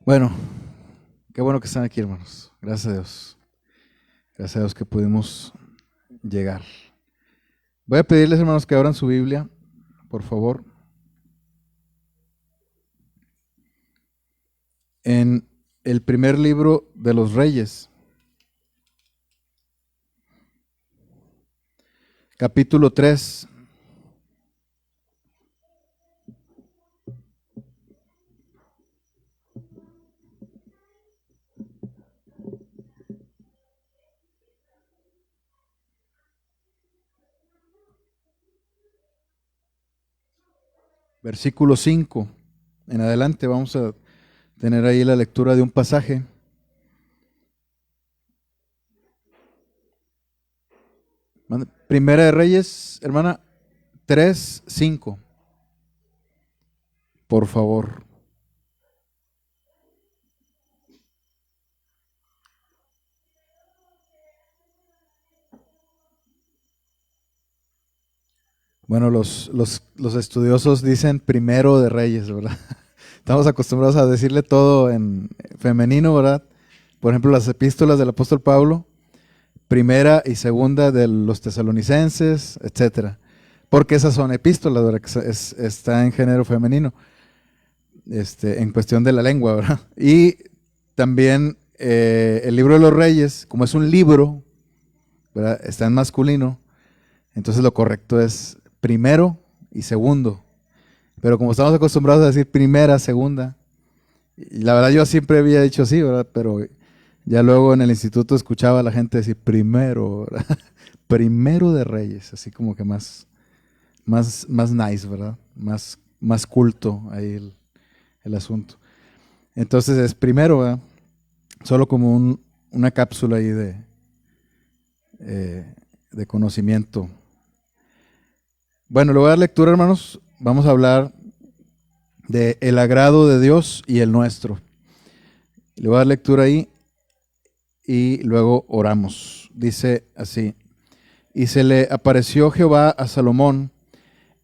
Bueno, qué bueno que están aquí, hermanos. Gracias a Dios. Gracias a Dios que pudimos llegar. Voy a pedirles, hermanos, que abran su Biblia, por favor, en el primer libro de los Reyes, capítulo 3, versículo 5. En adelante vamos a tener ahí la lectura de un pasaje. Primera de Reyes, hermana, 3, 5. Por favor. Bueno, los estudiosos dicen primero de Reyes, ¿verdad? Estamos acostumbrados a decirle todo en femenino, ¿verdad? Por ejemplo, las epístolas del apóstol Pablo, primera y segunda de los tesalonicenses, etcétera. Porque esas son epístolas, ¿verdad? Que está en género femenino, en cuestión de la lengua, ¿verdad? Y también el libro de los Reyes, como es un libro, ¿verdad? Está en masculino, entonces lo correcto es primero y segundo. Pero como estamos acostumbrados a decir primera, segunda, y la verdad yo siempre había dicho así, ¿verdad? Pero ya luego en el instituto escuchaba a la gente decir primero, ¿verdad? Primero de Reyes, así como que más nice, ¿verdad? Más culto ahí el asunto. Entonces es primero, ¿verdad? Solo como una cápsula ahí de conocimiento. Bueno, le voy a dar lectura, hermanos. Vamos a hablar de el agrado de Dios y el nuestro. Le voy a dar lectura ahí y luego oramos. Dice así: y se le apareció Jehová a Salomón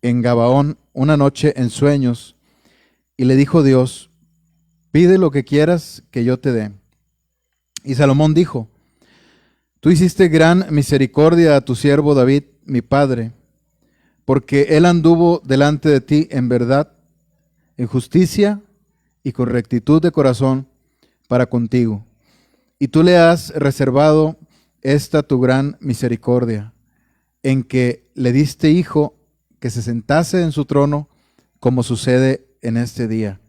en Gabaón una noche en sueños, y le dijo Dios: pide lo que quieras que yo te dé. Y Salomón dijo: tú hiciste gran misericordia a tu siervo David, mi padre, porque él anduvo delante de ti en verdad, en justicia y con rectitud de corazón para contigo. Y tú le has reservado esta tu gran misericordia, en que le diste hijo que se sentase en su trono, como sucede en este día.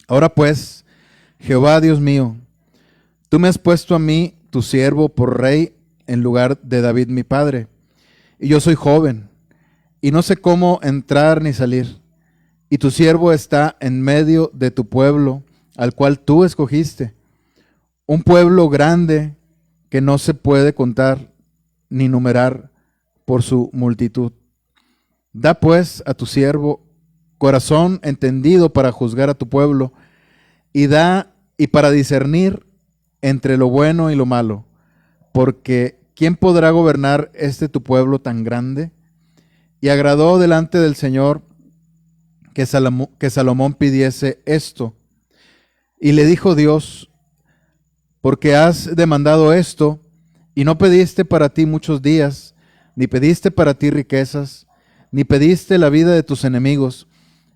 Ahora pues, Jehová Dios mío, tú me has puesto a mí, tu siervo, por rey en lugar de David mi padre. Y yo soy joven, y no sé cómo entrar ni salir. Y tu siervo está en medio de tu pueblo, al cual tú escogiste, un pueblo grande que no se puede contar ni numerar por su multitud. Da pues a tu siervo corazón entendido para juzgar a tu pueblo, y para discernir entre lo bueno y lo malo, porque ¿quién podrá gobernar tu pueblo tan grande? Y agradó delante del Señor que Salomón pidiese esto. Y le dijo Dios: porque has demandado esto, y no pediste para ti muchos días, ni pediste para ti riquezas, ni pediste la vida de tus enemigos,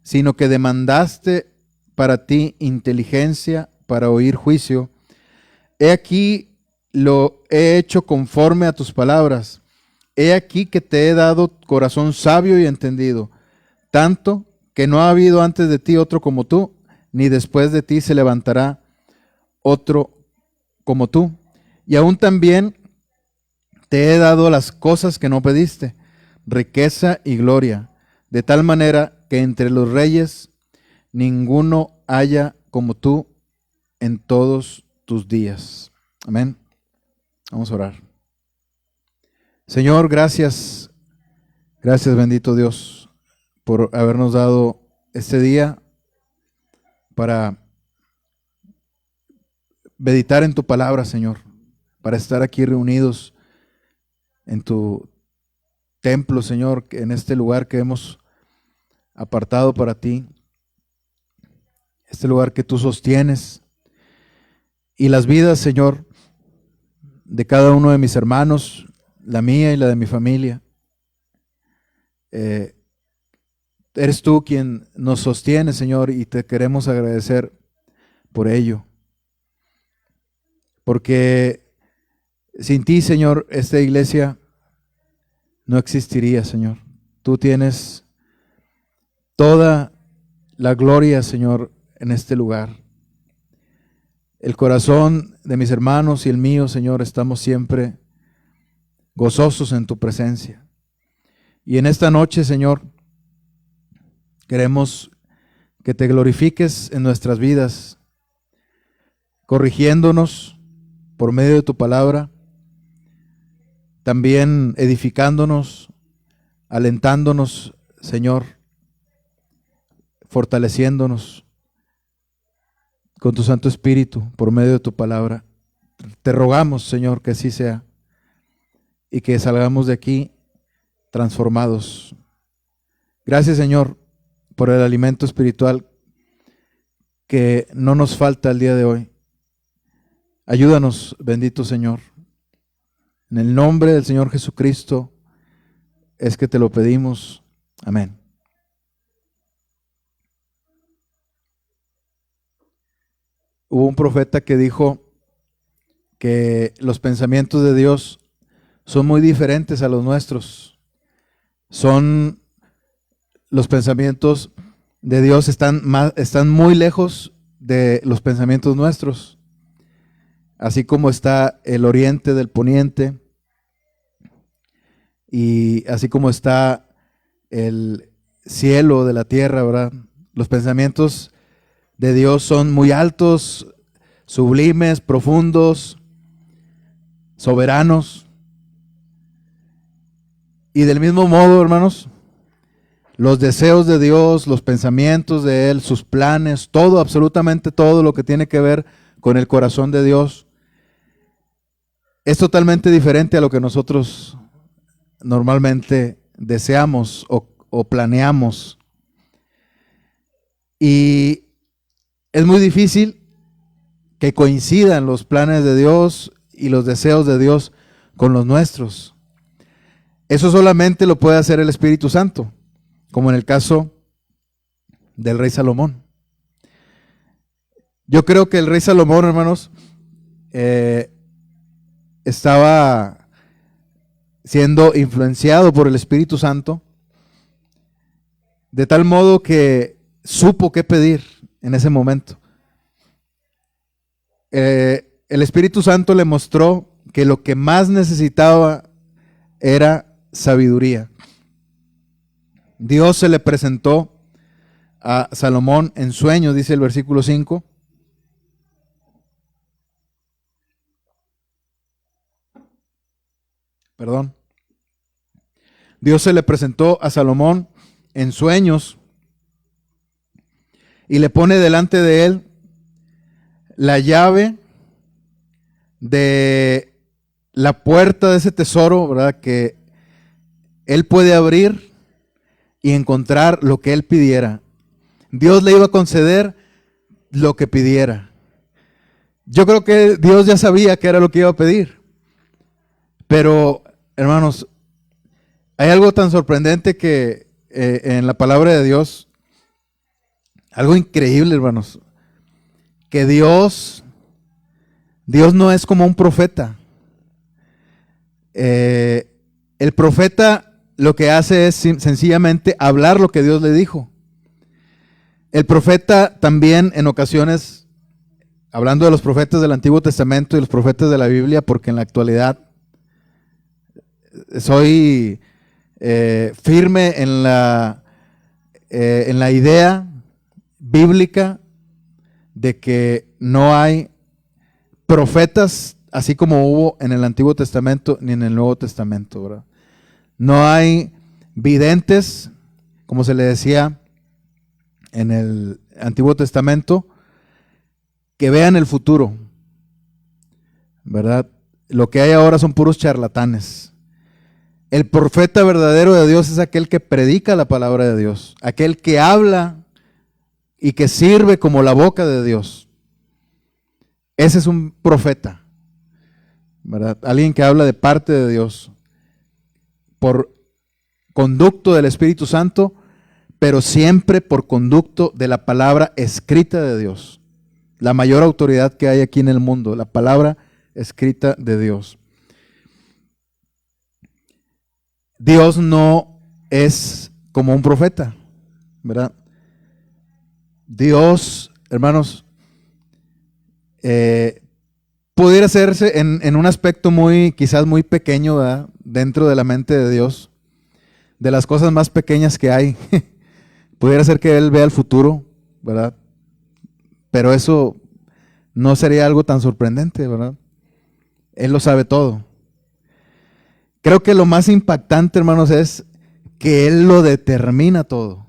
sino que demandaste para ti inteligencia para oír juicio. He aquí lo he hecho conforme a tus palabras. He aquí que te he dado corazón sabio y entendido, tanto que no ha habido antes de ti otro como tú, ni después de ti se levantará otro como tú. Y aún también te he dado las cosas que no pediste, riqueza y gloria, de tal manera que entre los reyes ninguno haya como tú en todos tus días. Amén. Vamos a orar. Señor, gracias, gracias bendito Dios por habernos dado este día para meditar en tu palabra, Señor, para estar aquí reunidos en tu templo, Señor, en este lugar que hemos apartado para ti. este lugar que tú sostienes, y las vidas, Señor, de cada uno de mis hermanos, la mía y la de mi familia. Eres tú quien nos sostiene, Señor, y te queremos agradecer por ello. Porque sin ti, Señor, esta iglesia no existiría, Señor. Tú tienes toda la gloria, Señor, en este lugar. El corazón de mis hermanos y el mío, Señor, estamos siempre gozosos en tu presencia. Y en esta noche, Señor, queremos que te glorifiques en nuestras vidas, corrigiéndonos por medio de tu palabra, también edificándonos, alentándonos, Señor, fortaleciéndonos con tu Santo Espíritu por medio de tu palabra. Te rogamos, Señor, que así sea y que salgamos de aquí transformados. Gracias, Señor, por el alimento espiritual que no nos falta el día de hoy. Ayúdanos, bendito Señor. En el nombre del Señor Jesucristo es que te lo pedimos. Amén. Hubo un profeta que dijo que los pensamientos de Dios son muy diferentes a los nuestros. Los pensamientos de Dios están muy lejos de los pensamientos nuestros. Así como está el oriente del poniente, y así como está el cielo de la tierra, ¿verdad? Los pensamientos de Dios son muy altos, sublimes, profundos, soberanos. Y del mismo modo, hermanos, los deseos de Dios, los pensamientos de Él, sus planes, todo, absolutamente todo lo que tiene que ver con el corazón de Dios, es totalmente diferente a lo que nosotros normalmente deseamos o planeamos. Y es muy difícil que coincidan los planes de Dios y los deseos de Dios con los nuestros. Eso solamente lo puede hacer el Espíritu Santo, como en el caso del rey Salomón. Yo creo que el rey Salomón, hermanos, estaba siendo influenciado por el Espíritu Santo, de tal modo que supo qué pedir en ese momento. El Espíritu Santo le mostró que lo que más necesitaba era sabiduría. Dios se le presentó a Salomón en sueños, dice el versículo 5. Dios se le presentó a Salomón en sueños y le pone delante de él la llave de la puerta de ese tesoro, ¿verdad? Que él puede abrir y encontrar lo que él pidiera. Dios le iba a conceder lo que pidiera. Yo creo que Dios ya sabía qué era lo que iba a pedir. Pero, hermanos, hay algo tan sorprendente que en la palabra de Dios, algo increíble, hermanos, que Dios no es como un profeta. El profeta lo que hace es sencillamente hablar lo que Dios le dijo. El profeta también en ocasiones, hablando de los profetas del Antiguo Testamento y los profetas de la Biblia, porque en la actualidad soy firme en la idea bíblica de que no hay profetas así como hubo en el Antiguo Testamento ni en el Nuevo Testamento, ¿verdad? No hay videntes, como se le decía en el Antiguo Testamento, que vean el futuro, ¿verdad? Lo que hay ahora son puros charlatanes. El profeta verdadero de Dios es aquel que predica la palabra de Dios, aquel que habla y que sirve como la boca de Dios. Ese es un profeta, ¿verdad? Alguien que habla de parte de Dios por conducto del Espíritu Santo, pero siempre por conducto de la palabra escrita de Dios. La mayor autoridad que hay aquí en el mundo, la palabra escrita de Dios. Dios no es como un profeta, ¿verdad? Dios, hermanos, pudiera hacerse en un aspecto quizás muy pequeño, ¿verdad? Dentro de la mente de Dios, de las cosas más pequeñas que hay. Pudiera ser que Él vea el futuro, ¿verdad? Pero eso no sería algo tan sorprendente, ¿verdad? Él lo sabe todo. Creo que lo más impactante, hermanos, es que Él lo determina todo.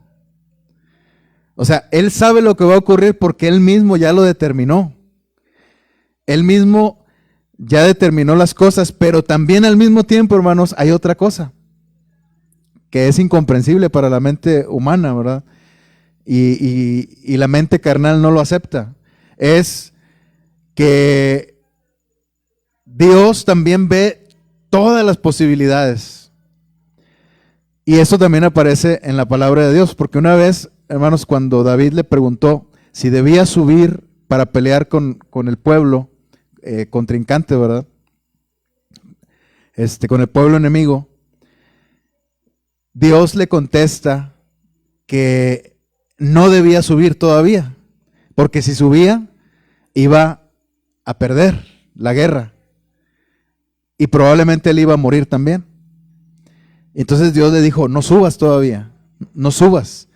O sea, Él sabe lo que va a ocurrir porque Él mismo ya lo determinó. Él mismo ya determinó las cosas, pero también al mismo tiempo, hermanos, hay otra cosa que es incomprensible para la mente humana, ¿verdad? Y la mente carnal no lo acepta. Es que Dios también ve todas las posibilidades. Y eso también aparece en la palabra de Dios, porque una vez, hermanos, cuando David le preguntó si debía subir para pelear con el pueblo contrincante, ¿verdad? Con el pueblo enemigo, Dios le contesta que no debía subir todavía, porque si subía iba a perder la guerra y probablemente él iba a morir también. Entonces Dios le dijo, no subas todavía, no subas.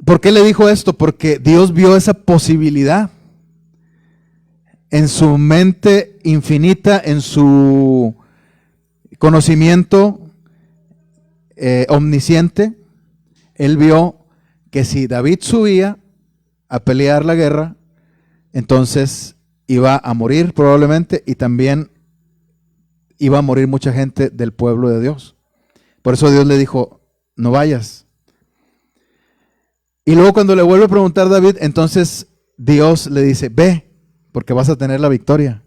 ¿Por qué le dijo esto? Porque Dios vio esa posibilidad en su mente infinita, en su conocimiento omnisciente. Él vio que si David subía a pelear la guerra, entonces iba a morir probablemente y también iba a morir mucha gente del pueblo de Dios. Por eso Dios le dijo, no vayas. Y luego cuando le vuelve a preguntar David, entonces Dios le dice, ve, porque vas a tener la victoria.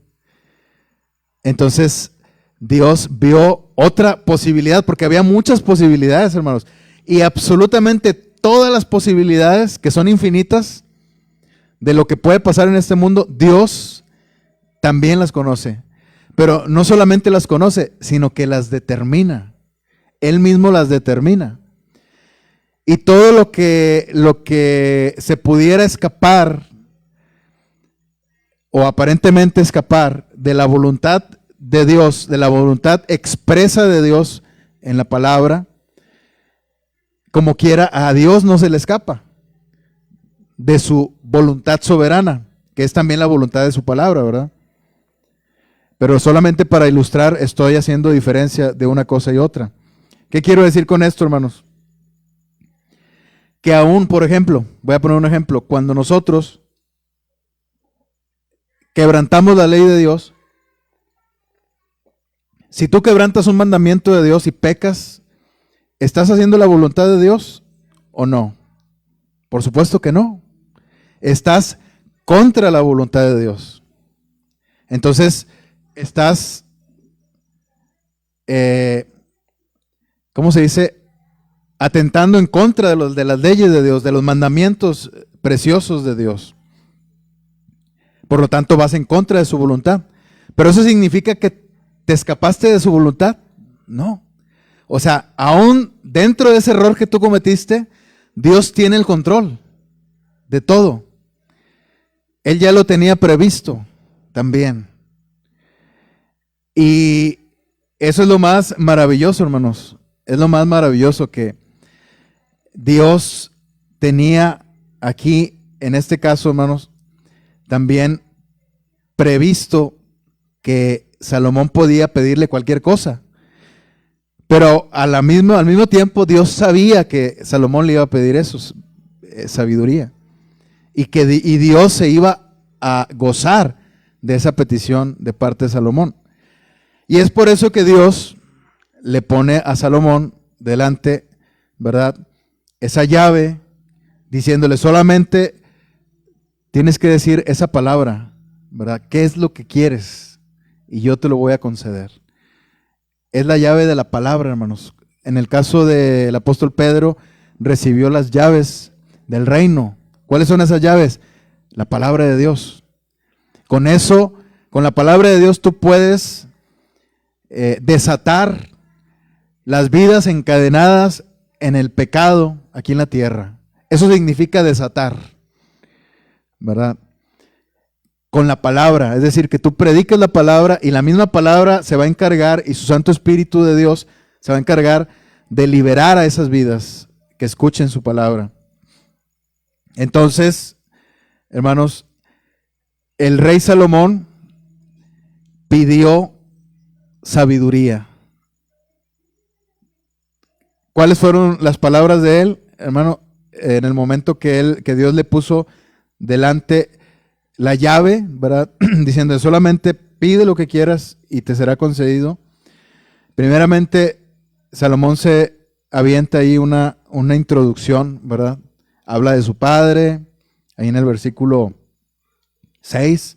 Entonces Dios vio otra posibilidad, porque había muchas posibilidades, hermanos, y absolutamente todas las posibilidades que son infinitas de lo que puede pasar en este mundo, Dios también las conoce. Pero no solamente las conoce, sino que las determina. Él mismo las determina. Y todo lo que se pudiera escapar o aparentemente escapar de la voluntad de Dios, de la voluntad expresa de Dios en la palabra, como quiera, a Dios no se le escapa de su voluntad soberana, que es también la voluntad de su palabra, ¿verdad? Pero solamente para ilustrar estoy haciendo diferencia de una cosa y otra. ¿Qué quiero decir con esto, hermanos? Que aún, por ejemplo, voy a poner un ejemplo, cuando nosotros quebrantamos la ley de Dios, si tú quebrantas un mandamiento de Dios y pecas, ¿estás haciendo la voluntad de Dios o no? Por supuesto que no. Estás contra la voluntad de Dios. Entonces, estás, ¿cómo se dice? Atentando en contra de las leyes de Dios, de los mandamientos preciosos de Dios. Por lo tanto, vas en contra de su voluntad. ¿Pero eso significa que te escapaste de su voluntad? No. O sea, aún dentro de ese error que tú cometiste, Dios tiene el control de todo. Él ya lo tenía previsto también. Y eso es lo más maravilloso, hermanos. Es lo más maravilloso que Dios tenía aquí, en este caso, hermanos, también previsto que Salomón podía pedirle cualquier cosa. Pero al mismo tiempo Dios sabía que Salomón le iba a pedir eso, sabiduría. Y Dios se iba a gozar de esa petición de parte de Salomón. Y es por eso que Dios le pone a Salomón delante, ¿verdad? Esa llave diciéndole solamente tienes que decir esa palabra, ¿verdad? ¿Qué es lo que quieres? Y yo te lo voy a conceder. Es la llave de la palabra, hermanos. En el caso del apóstol Pedro, recibió las llaves del reino. ¿Cuáles son esas llaves? La palabra de Dios. Con eso, con la palabra de Dios, tú puedes desatar las vidas encadenadas en el pecado aquí en la tierra. Eso significa desatar, ¿verdad? Con la palabra, es decir, que tú prediques la palabra y la misma palabra se va a encargar, y su Santo Espíritu de Dios se va a encargar de liberar a esas vidas que escuchen su palabra. Entonces, hermanos, el rey Salomón pidió sabiduría. ¿Cuáles fueron las palabras de él, hermano? En el momento que Dios le puso delante la llave, ¿verdad? Diciendo, solamente pide lo que quieras y te será concedido. Primeramente, Salomón se avienta ahí una introducción, ¿verdad? Habla de su padre, ahí en el versículo 6,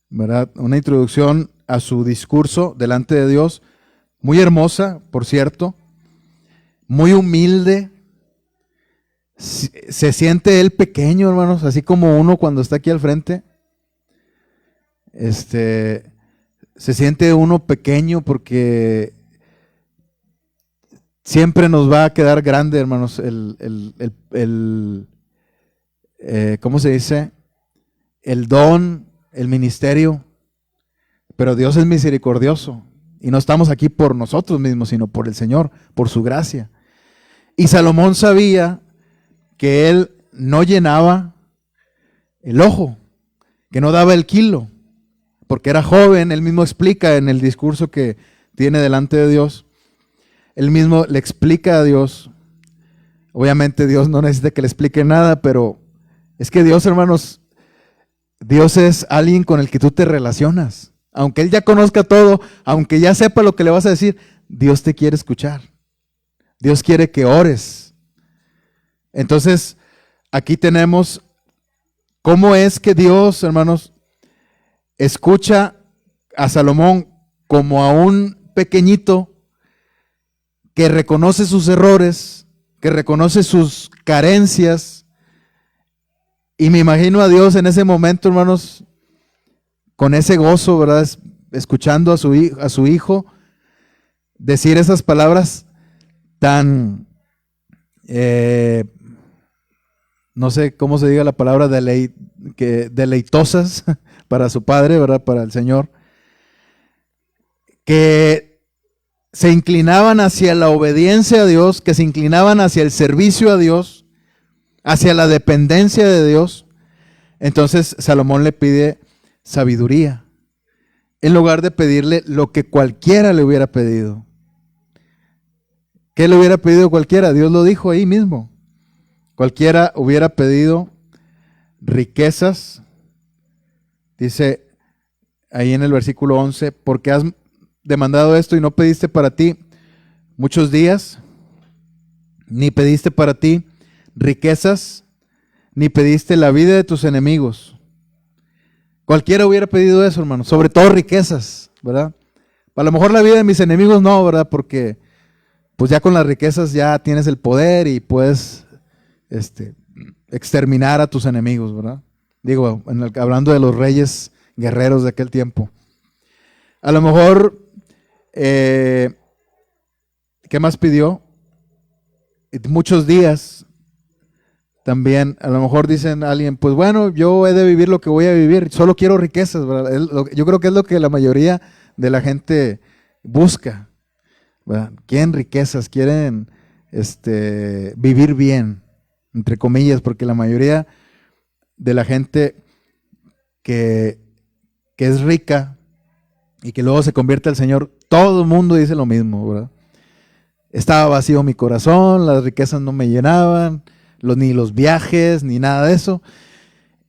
¿verdad? Una introducción a su discurso delante de Dios, muy hermosa, por cierto, muy humilde. Se siente él pequeño, hermanos, así como uno cuando está aquí al frente. Se siente uno pequeño porque siempre nos va a quedar grande, hermanos, ¿cómo se dice? El don, el ministerio. Pero Dios es misericordioso y no estamos aquí por nosotros mismos, sino por el Señor, por su gracia. Y Salomón sabía que él no llenaba el ojo, que no daba el kilo, porque era joven. Él mismo explica en el discurso que tiene delante de Dios, él mismo le explica a Dios. Obviamente Dios no necesita que le explique nada, pero es que Dios, hermanos, Dios es alguien con el que tú te relacionas. Aunque Él ya conozca todo, aunque ya sepa lo que le vas a decir, Dios te quiere escuchar. Dios quiere que ores. Entonces, aquí tenemos cómo es que Dios, hermanos, escucha a Salomón como a un pequeñito que reconoce sus errores, que reconoce sus carencias. Y me imagino a Dios en ese momento, hermanos, con ese gozo, ¿verdad? Escuchando a su hijo decir esas palabras tan, no sé cómo se diga la palabra, deleitosas para su padre, ¿verdad? Para el Señor, que se inclinaban hacia la obediencia a Dios, que se inclinaban hacia el servicio a Dios, hacia la dependencia de Dios. Entonces Salomón le pide sabiduría, en lugar de pedirle lo que cualquiera le hubiera pedido. ¿Qué le hubiera pedido cualquiera? Dios lo dijo ahí mismo. Cualquiera hubiera pedido riquezas. Dice ahí en el versículo 11, porque has demandado esto y no pediste para ti muchos días, ni pediste para ti riquezas, ni pediste la vida de tus enemigos. Cualquiera hubiera pedido eso, hermano, sobre todo riquezas, ¿verdad? A lo mejor la vida de mis enemigos no, ¿verdad? Porque pues ya con las riquezas ya tienes el poder y puedes exterminar a tus enemigos, ¿verdad? Digo, hablando de los reyes guerreros de aquel tiempo. A lo mejor, ¿qué más pidió? Muchos días. También, a lo mejor dicen a alguien, pues bueno, yo he de vivir lo que voy a vivir, solo quiero riquezas, ¿verdad? Yo creo que es lo que la mayoría de la gente busca, ¿verdad? Quieren riquezas, quieren vivir bien, entre comillas, porque la mayoría de la gente que es rica y que luego se convierte al Señor, todo el mundo dice lo mismo, ¿verdad? Estaba vacío mi corazón, las riquezas no me llenaban, ni los viajes, ni nada de eso.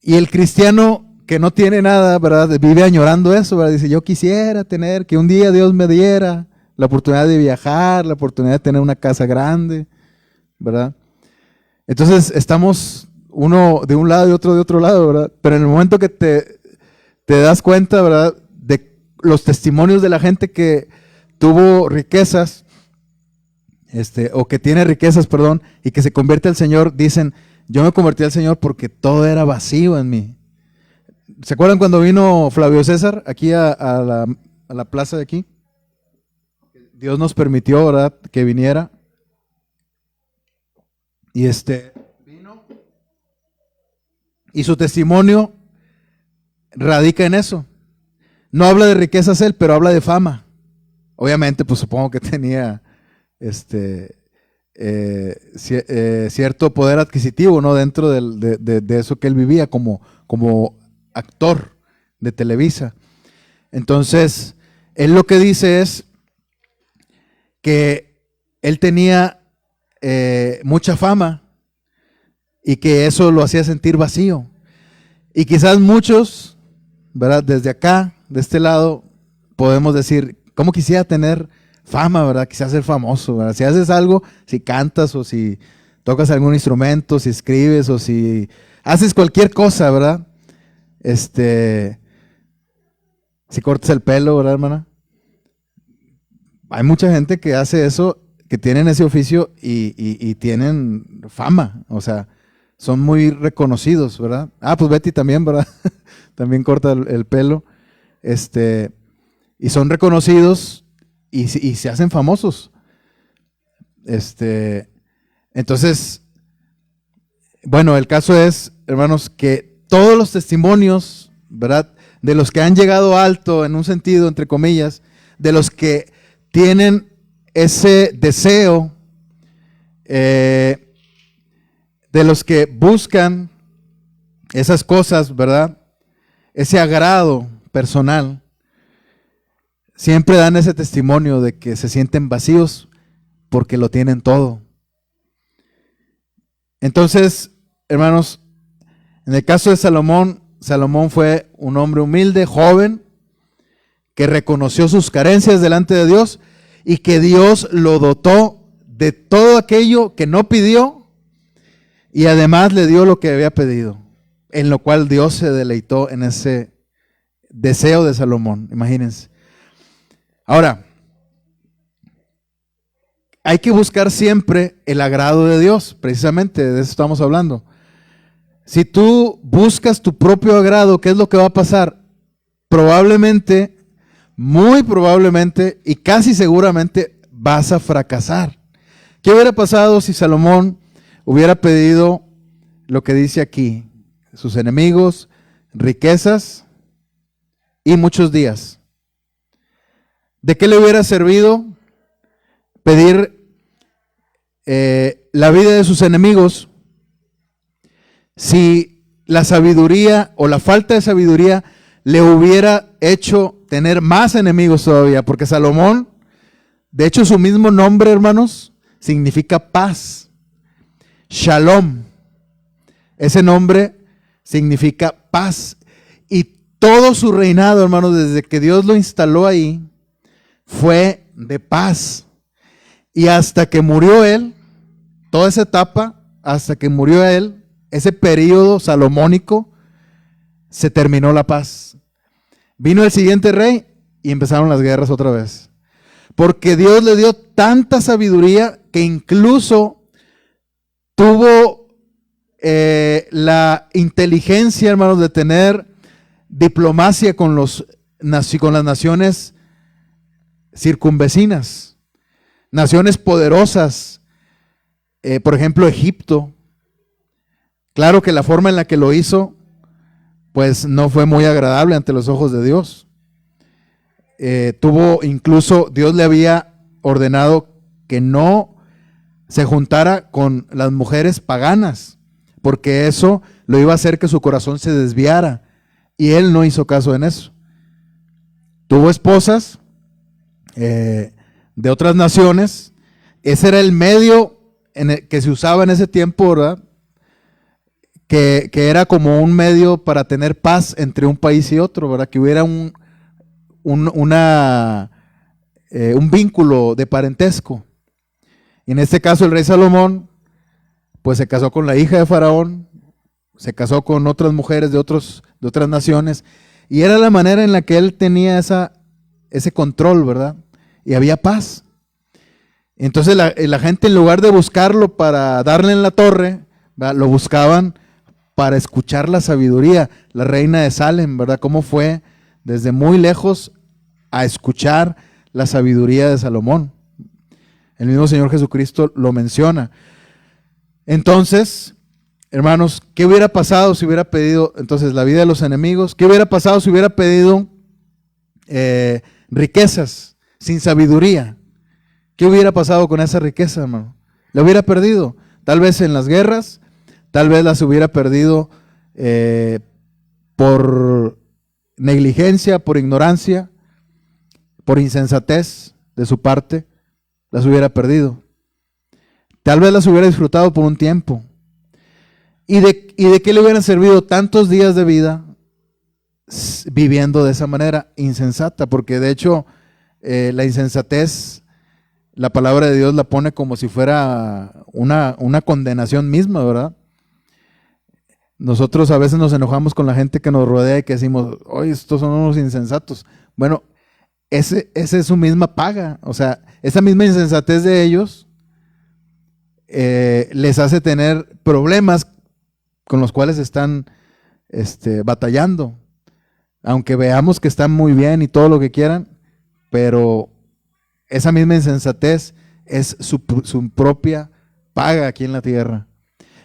Y el cristiano que no tiene nada, ¿verdad? Vive añorando eso, ¿verdad? Dice, yo quisiera tener, que un día Dios me diera la oportunidad de viajar, la oportunidad de tener una casa grande, ¿verdad? Entonces estamos uno de un lado y otro de otro lado, ¿verdad? Pero en el momento que te das cuenta, ¿verdad?, de los testimonios de la gente que tuvo riquezas, o que tiene riquezas, perdón, y que se convierte al Señor, dicen, yo me convertí al Señor porque todo era vacío en mí. ¿Se acuerdan cuando vino Flavio César aquí a la plaza de aquí? Dios nos permitió, ¿verdad?, que viniera. Y vino. Y su testimonio radica en eso. No habla de riquezas él, pero habla de fama. Obviamente, pues supongo que tenía cierto poder adquisitivo, ¿no?, dentro de eso que él vivía como actor de Televisa. Entonces, él lo que dice es que él tenía mucha fama y que eso lo hacía sentir vacío. Y quizás muchos, ¿verdad?, desde acá, de este lado, podemos decir, ¿cómo quisiera tener fama, ¿verdad? Quisiera ser famoso, ¿verdad? Si haces algo, si cantas o si tocas algún instrumento, si escribes o si haces cualquier cosa, ¿verdad? Si cortas el pelo, ¿verdad, hermana? Hay mucha gente que hace eso, que tienen ese oficio y tienen fama, o sea, son muy reconocidos, ¿verdad? Pues Betty también, ¿verdad? También corta el pelo, y son reconocidos y se hacen famosos. Entonces, bueno, el caso es, hermanos, que todos los testimonios, ¿verdad?, de los que han llegado alto, en un sentido, entre comillas, de los que tienen ese deseo, de los que buscan esas cosas, ¿verdad?, ese agrado personal, siempre dan ese testimonio de que se sienten vacíos porque lo tienen todo. Entonces, hermanos, en el caso de Salomón, Salomón fue un hombre humilde, joven, que reconoció sus carencias delante de Dios y que Dios lo dotó de todo aquello que no pidió y además le dio lo que había pedido, en lo cual Dios se deleitó en ese deseo de Salomón, imagínense. Ahora, hay que buscar siempre el agrado de Dios, precisamente de eso estamos hablando. Si tú buscas tu propio agrado, ¿qué es lo que va a pasar? Probablemente, muy probablemente y casi seguramente vas a fracasar. ¿Qué hubiera pasado si Salomón hubiera pedido lo que dice aquí? Sus enemigos, riquezas y muchos días. ¿De qué le hubiera servido pedir la vida de sus enemigos si la sabiduría o la falta de sabiduría le hubiera hecho tener más enemigos todavía? Porque Salomón, de hecho su mismo nombre, hermanos, significa paz. Shalom. Ese nombre significa paz. Y todo su reinado, hermanos, desde que Dios lo instaló ahí, fue de paz. Y hasta que murió él, toda esa etapa, hasta que murió él, ese periodo salomónico, se terminó la paz. Vino el siguiente rey y empezaron las guerras otra vez. Porque Dios le dio tanta sabiduría que incluso tuvo la inteligencia, hermanos, de tener diplomacia con las naciones circunvecinas, naciones poderosas, por ejemplo Egipto. Claro que la forma en la que lo hizo, pues no fue muy agradable ante los ojos de Dios. Incluso Dios le había ordenado que no se juntara con las mujeres paganas, porque eso lo iba a hacer que su corazón se desviara, y él no hizo caso en eso. Tuvo esposas de otras naciones. Ese era el medio que se usaba en ese tiempo, ¿verdad? Que era como un medio para tener paz entre un país y otro, ¿verdad? Que hubiera un vínculo de parentesco. Y en este caso el rey Salomón, pues se casó con la hija de Faraón, se casó con otras mujeres de otras naciones, y era la manera en la que él tenía ese control, ¿verdad? Y había paz. Entonces la gente, en lugar de buscarlo para darle en la torre, ¿verdad?, lo buscaban para escuchar la sabiduría. La reina de Salem, ¿verdad?, cómo fue desde muy lejos a escuchar la sabiduría de Salomón. El mismo Señor Jesucristo lo menciona. Entonces, hermanos, ¿qué hubiera pasado si hubiera pedido entonces la vida de los enemigos? ¿Qué hubiera pasado si hubiera pedido riquezas sin sabiduría? ¿Qué hubiera pasado con esa riqueza, hermano? ¿La hubiera perdido? Tal vez en las guerras, tal vez las hubiera perdido por negligencia, por ignorancia, por insensatez de su parte, las hubiera perdido. Tal vez las hubiera disfrutado por un tiempo. ¿Y de qué le hubieran servido tantos días de vida viviendo de esa manera insensata? Porque de hecho la insensatez, la palabra de Dios la pone como si fuera una condenación misma, ¿verdad? Nosotros a veces nos enojamos con la gente que nos rodea y que decimos, oye, estos son unos insensatos. Bueno, esa es su misma paga. O sea, esa misma insensatez de ellos les hace tener problemas con los cuales están batallando. Aunque veamos que están muy bien y todo lo que quieran, pero esa misma insensatez es su propia paga aquí en la tierra.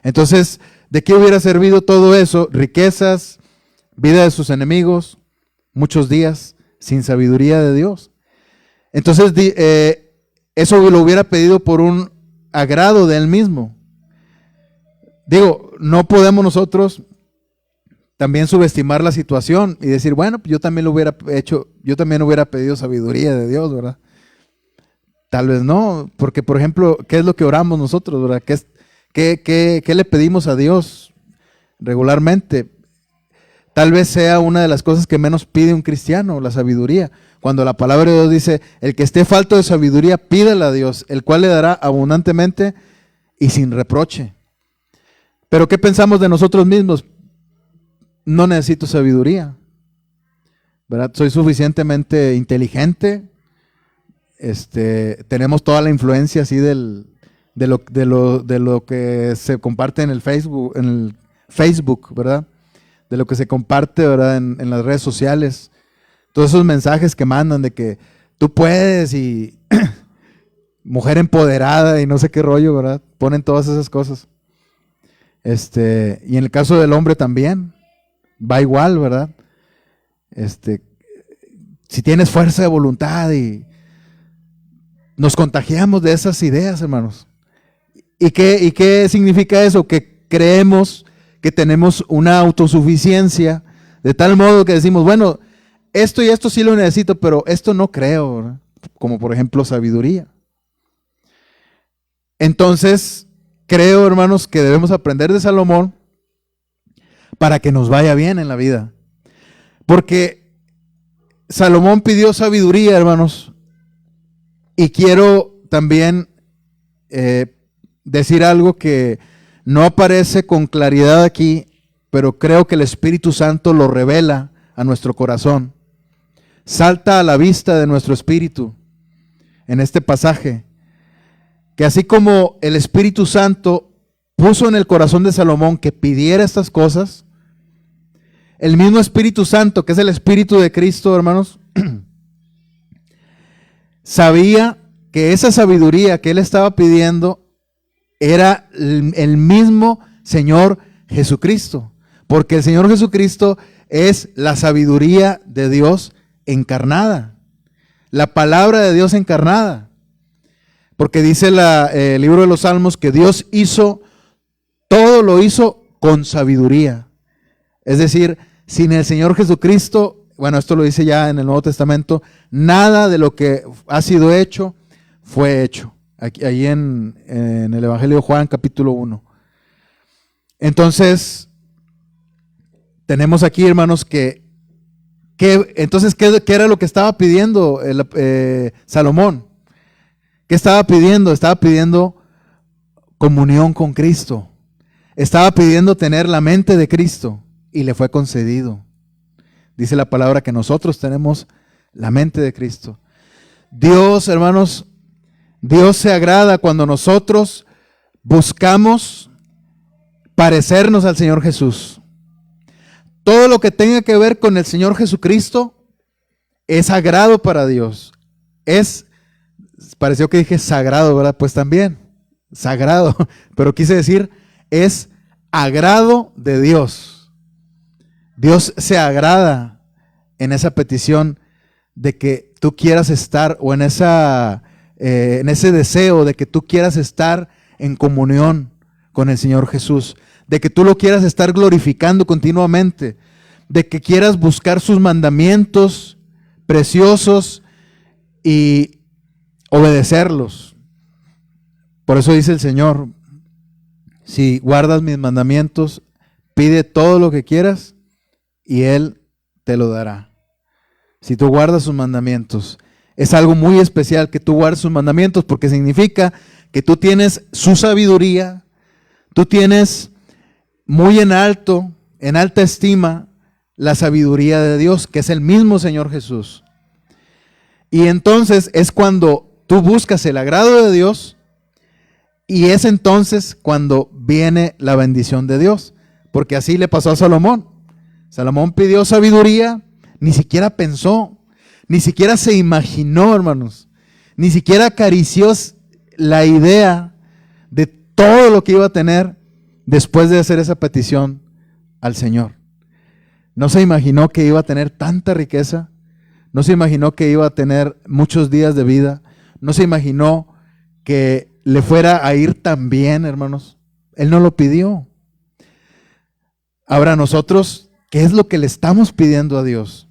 Entonces, ¿de qué hubiera servido todo eso? Riquezas, vida de sus enemigos, muchos días sin sabiduría de Dios. Entonces, eso lo hubiera pedido por un agrado de Él mismo. Digo, no podemos nosotros también subestimar la situación y decir, bueno, yo también lo hubiera hecho, yo también hubiera pedido sabiduría de Dios, ¿verdad? Tal vez no, porque por ejemplo, ¿qué es lo que oramos nosotros, verdad? ¿Qué le pedimos a Dios regularmente? Tal vez sea una de las cosas que menos pide un cristiano, la sabiduría. Cuando la palabra de Dios dice, el que esté falto de sabiduría, pídala a Dios, el cual le dará abundantemente y sin reproche. Pero ¿qué pensamos de nosotros mismos? No necesito sabiduría, ¿verdad? Soy suficientemente inteligente. Tenemos toda la influencia así de lo que se comparte en el Facebook, ¿verdad? De lo que se comparte, ¿verdad? En las redes sociales. Todos esos mensajes que mandan de que tú puedes y mujer empoderada y no sé qué rollo, ¿verdad? Ponen todas esas cosas. Y en el caso del hombre también, va igual, ¿verdad? Si tienes fuerza de voluntad y nos contagiamos de esas ideas, hermanos. ¿Y qué significa eso? Que creemos que tenemos una autosuficiencia, de tal modo que decimos, bueno, esto y esto sí lo necesito, pero esto no creo, ¿verdad? Como por ejemplo sabiduría. Entonces, creo, hermanos, que debemos aprender de Salomón para que nos vaya bien en la vida. Porque Salomón pidió sabiduría, hermanos, y quiero también decir algo que no aparece con claridad aquí, pero creo que el Espíritu Santo lo revela a nuestro corazón. Salta a la vista de nuestro espíritu en este pasaje, que así como el Espíritu Santo puso en el corazón de Salomón que pidiera estas cosas, el mismo Espíritu Santo, que es el Espíritu de Cristo, hermanos, sabía que esa sabiduría que él estaba pidiendo era el mismo Señor Jesucristo, porque el Señor Jesucristo es la sabiduría de Dios encarnada, la palabra de Dios encarnada, porque dice el libro de los Salmos que Dios todo lo hizo con sabiduría. Es decir, sin el Señor Jesucristo, bueno, esto lo dice ya en el Nuevo Testamento, nada de lo que ha sido hecho fue hecho. Ahí en el Evangelio de Juan, capítulo 1. Entonces, tenemos aquí, hermanos, entonces, ¿qué era lo que estaba pidiendo Salomón? ¿Qué estaba pidiendo? Estaba pidiendo comunión con Cristo. estaba pidiendo tener la mente de Cristo y le fue concedido. Dice la palabra que nosotros tenemos la mente de Cristo. Dios, hermanos, Dios se agrada cuando nosotros buscamos parecernos al Señor Jesús. Todo lo que tenga que ver con el Señor Jesucristo es sagrado para Dios. Pareció que dije sagrado, ¿verdad? Pues también, sagrado, pero quise decir, es agrado de Dios. Dios se agrada en esa petición de que tú quieras estar, o en ese deseo de que tú quieras estar en comunión con el Señor Jesús, de que tú lo quieras estar glorificando continuamente, de que quieras buscar sus mandamientos preciosos y obedecerlos. Por eso dice el Señor, si guardas mis mandamientos, pide todo lo que quieras y Él te lo dará. Si tú guardas sus mandamientos, es algo muy especial que tú guardes sus mandamientos, porque significa que tú tienes su sabiduría, tú tienes muy en alta estima la sabiduría de Dios, que es el mismo Señor Jesús. Y entonces es cuando tú buscas el agrado de Dios, y es entonces cuando viene la bendición de Dios, porque así le pasó a Salomón. Salomón pidió sabiduría, ni siquiera pensó, ni siquiera se imaginó, hermanos, ni siquiera acarició la idea de todo lo que iba a tener después de hacer esa petición al Señor. No se imaginó que iba a tener tanta riqueza, no se imaginó que iba a tener muchos días de vida, no se imaginó que le fuera a ir tan bien, hermanos. Él no lo pidió. Ahora nosotros, ¿qué es lo que le estamos pidiendo a Dios?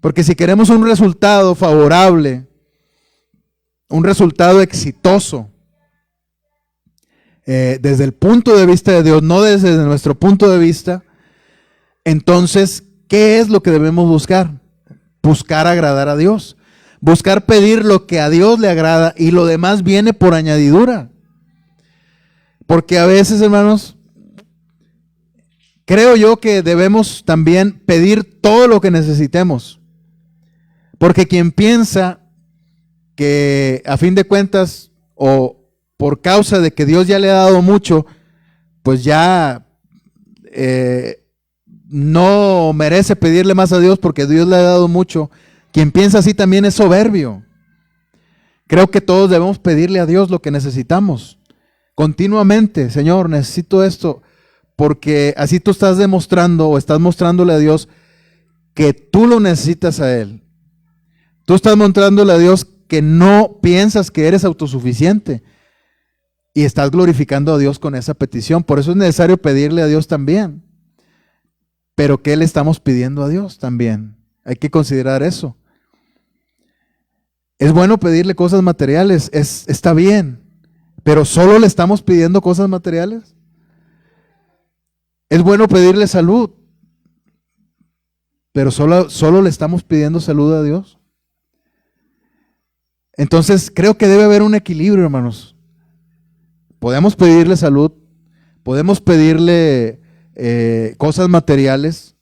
Porque si queremos un resultado favorable, un resultado exitoso, desde el punto de vista de Dios, no desde nuestro punto de vista, entonces, ¿qué es lo que debemos buscar? Buscar agradar a Dios, buscar pedir lo que a Dios le agrada, y lo demás viene por añadidura. Porque a veces, hermanos, creo yo que debemos también pedir todo lo que necesitemos. Porque quien piensa que a fin de cuentas, o por causa de que Dios ya le ha dado mucho, pues ya no merece pedirle más a Dios porque Dios le ha dado mucho. Quien piensa así también es soberbio. Creo que todos debemos pedirle a Dios lo que necesitamos continuamente. Señor, necesito esto, porque así tú estás demostrando, o estás mostrándole a Dios que tú lo necesitas a Él. Tú estás mostrándole a Dios que no piensas que eres autosuficiente, y estás glorificando a Dios con esa petición. Por eso es necesario pedirle a Dios también. Pero ¿qué le estamos pidiendo a Dios también? Hay que considerar eso. Es bueno pedirle cosas materiales, está bien, pero ¿solo le estamos pidiendo cosas materiales? Es bueno pedirle salud, pero ¿solo le estamos pidiendo salud a Dios? Entonces creo que debe haber un equilibrio, hermanos. Podemos pedirle salud, podemos pedirle cosas materiales,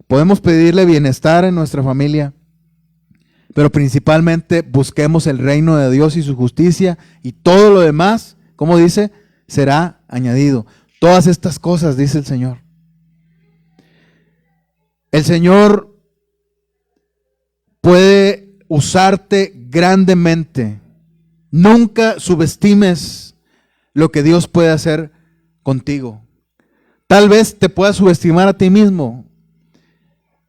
podemos pedirle bienestar en nuestra familia, pero principalmente busquemos el reino de Dios y su justicia, y todo lo demás, como dice, será añadido. Todas estas cosas, dice el Señor. El Señor puede usarte grandemente. Nunca subestimes lo que Dios puede hacer contigo. Tal vez te puedas subestimar a ti mismo.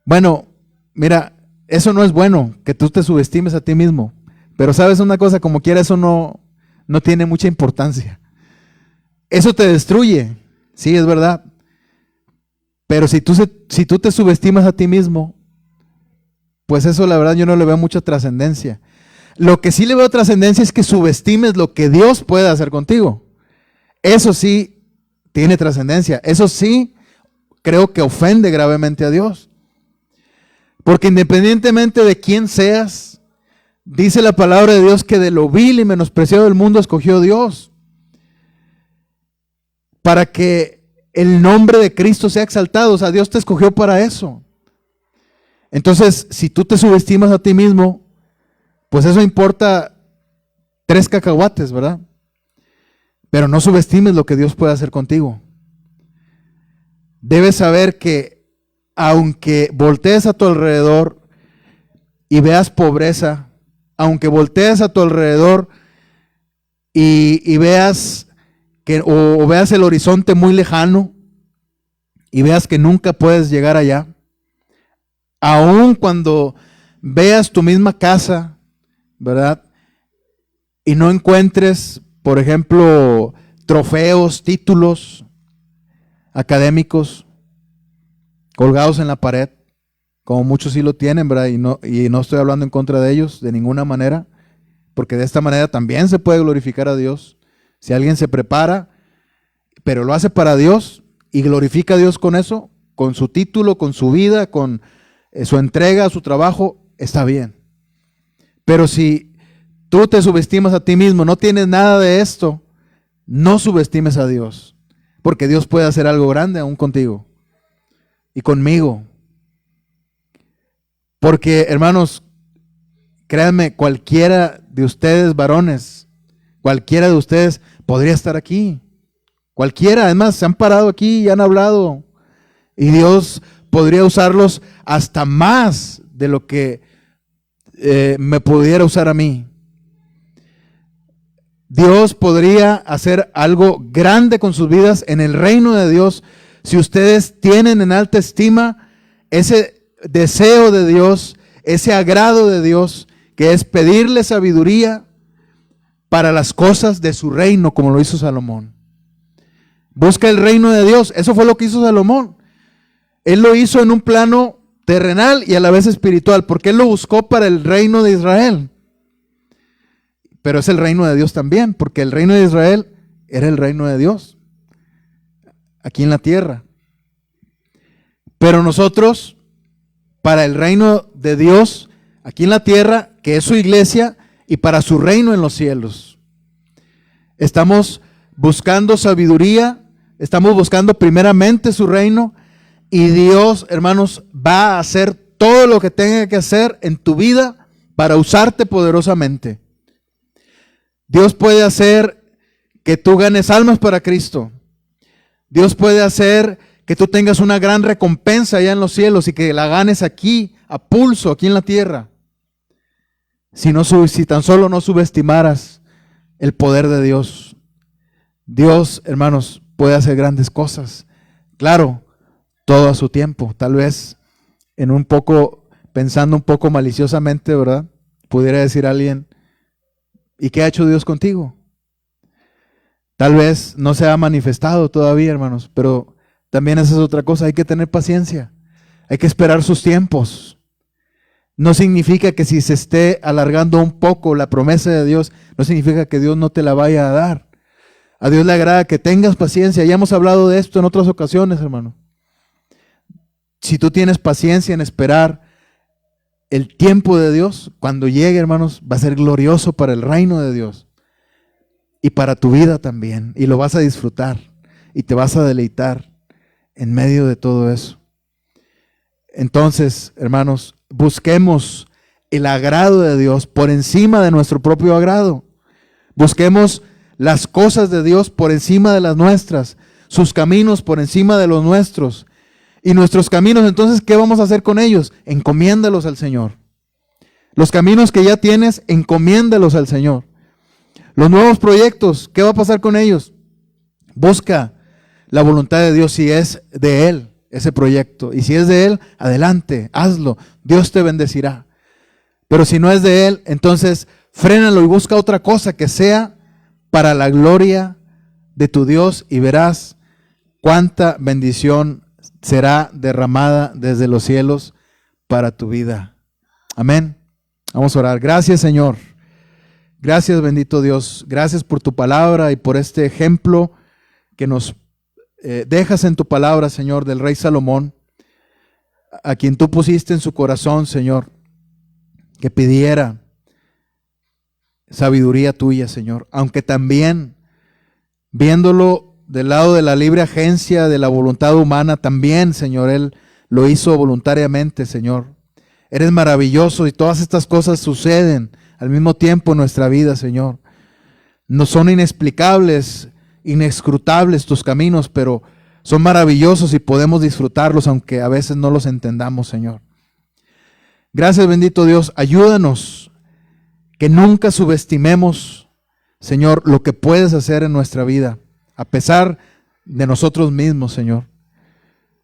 Bueno, mira, eso no es bueno, que tú te subestimes a ti mismo. Pero sabes una cosa, como quiera, eso no tiene mucha importancia. Eso te destruye, sí, es verdad. Pero si tú te subestimas a ti mismo, pues eso la verdad yo no le veo mucha trascendencia. Lo que sí le veo trascendencia es que subestimes lo que Dios puede hacer contigo. Eso sí tiene trascendencia. Eso sí creo que ofende gravemente a Dios. Porque independientemente de quién seas, dice la palabra de Dios que de lo vil y menospreciado del mundo escogió Dios para que el nombre de Cristo sea exaltado. O sea, Dios te escogió para eso. Entonces, si tú te subestimas a ti mismo, pues eso importa 3 cacahuates, ¿verdad? Pero no subestimes lo que Dios puede hacer contigo. Debes saber que aunque voltees a tu alrededor y veas pobreza, aunque voltees a tu alrededor y veas que o veas el horizonte muy lejano y veas que nunca puedes llegar allá, aun cuando veas tu misma casa, ¿verdad? Y no encuentres, por ejemplo, trofeos, títulos académicos colgados en la pared, como muchos sí lo tienen, ¿verdad? Y no estoy hablando en contra de ellos de ninguna manera, porque de esta manera también se puede glorificar a Dios. Si alguien se prepara, pero lo hace para Dios y glorifica a Dios con eso, con su título, con su vida, con su entrega, su trabajo, está bien. Pero si tú te subestimas a ti mismo, no tienes nada de esto, no subestimes a Dios, porque Dios puede hacer algo grande aún contigo y conmigo. Porque, hermanos, créanme, cualquiera de ustedes varones, cualquiera de ustedes podría estar aquí. Cualquiera, además, se han parado aquí y han hablado. Y Dios podría usarlos hasta más de lo que me pudiera usar a mí. Dios podría hacer algo grande con sus vidas en el reino de Dios si ustedes tienen en alta estima ese deseo de Dios, ese agrado de Dios, que es pedirle sabiduría para las cosas de su reino, como lo hizo Salomón. Busca el reino de Dios. Eso fue lo que hizo Salomón. Él lo hizo en un plano terrenal y a la vez espiritual, porque él lo buscó para el reino de Israel. Pero es el reino de Dios también, porque el reino de Israel era el reino de Dios, aquí en la tierra. Pero nosotros, para el reino de Dios, aquí en la tierra, que es su iglesia, y para su reino en los cielos, estamos buscando sabiduría, estamos buscando primeramente su reino, y Dios, hermanos, va a hacer todo lo que tenga que hacer en tu vida para usarte poderosamente. Dios puede hacer que tú ganes almas para Cristo. Dios puede hacer que tú tengas una gran recompensa allá en los cielos y que la ganes aquí, a pulso, aquí en la tierra. Si tan solo no subestimaras el poder de Dios. Dios, hermanos, puede hacer grandes cosas. Claro, todo a su tiempo. Tal vez pensando un poco maliciosamente, ¿verdad? Pudiera decir alguien, ¿y qué ha hecho Dios contigo? Tal vez no se ha manifestado todavía, hermanos, pero también esa es otra cosa. Hay que tener paciencia. Hay que esperar sus tiempos. No significa que si se esté alargando un poco la promesa de Dios, no significa que Dios no te la vaya a dar. A Dios le agrada que tengas paciencia. Ya hemos hablado de esto en otras ocasiones, hermano. Si tú tienes paciencia en esperar el tiempo de Dios, cuando llegue, hermanos, va a ser glorioso para el reino de Dios y para tu vida también. Y lo vas a disfrutar y te vas a deleitar en medio de todo eso. Entonces, hermanos, busquemos el agrado de Dios por encima de nuestro propio agrado. Busquemos las cosas de Dios por encima de las nuestras, sus caminos por encima de los nuestros. Y nuestros caminos, entonces, ¿qué vamos a hacer con ellos? Encomiéndalos al Señor. Los caminos que ya tienes, encomiéndalos al Señor. Los nuevos proyectos, ¿qué va a pasar con ellos? Busca la voluntad de Dios si es de Él ese proyecto. Y si es de Él, adelante, hazlo. Dios te bendecirá. Pero si no es de Él, entonces frénalo y busca otra cosa que sea para la gloria de tu Dios y verás cuánta bendición será derramada desde los cielos para tu vida. Amén. Vamos a orar. Gracias, Señor. Gracias, bendito Dios. Gracias por tu palabra y por este ejemplo que nos dejas en tu palabra, Señor, del rey Salomón, a quien tú pusiste en su corazón, Señor, que pidiera sabiduría tuya, Señor. Aunque también, viéndolo del lado de la libre agencia, de la voluntad humana, también, Señor, Él lo hizo voluntariamente, Señor. Eres maravilloso y todas estas cosas suceden al mismo tiempo en nuestra vida, Señor. No son inexplicables, inescrutables tus caminos, pero son maravillosos y podemos disfrutarlos, aunque a veces no los entendamos, Señor. Gracias, bendito Dios. Ayúdanos que nunca subestimemos, Señor, lo que puedes hacer en nuestra vida, a pesar de nosotros mismos, Señor.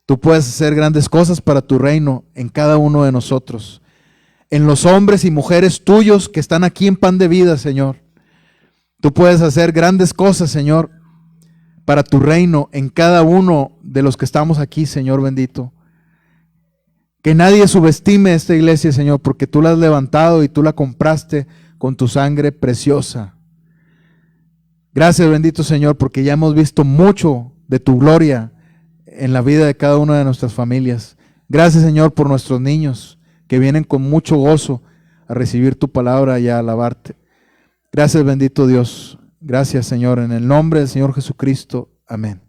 Tú puedes hacer grandes cosas para tu reino en cada uno de nosotros, en los hombres y mujeres tuyos que están aquí en Pan de Vida, Señor. Tú puedes hacer grandes cosas, Señor, para tu reino en cada uno de los que estamos aquí, Señor bendito. Que nadie subestime esta iglesia, Señor, porque tú la has levantado y tú la compraste con tu sangre preciosa. Gracias, bendito Señor, porque ya hemos visto mucho de tu gloria en la vida de cada una de nuestras familias. Gracias, Señor, por nuestros niños que vienen con mucho gozo a recibir tu palabra y a alabarte. Gracias, bendito Dios. Gracias, Señor, en el nombre del Señor Jesucristo. Amén.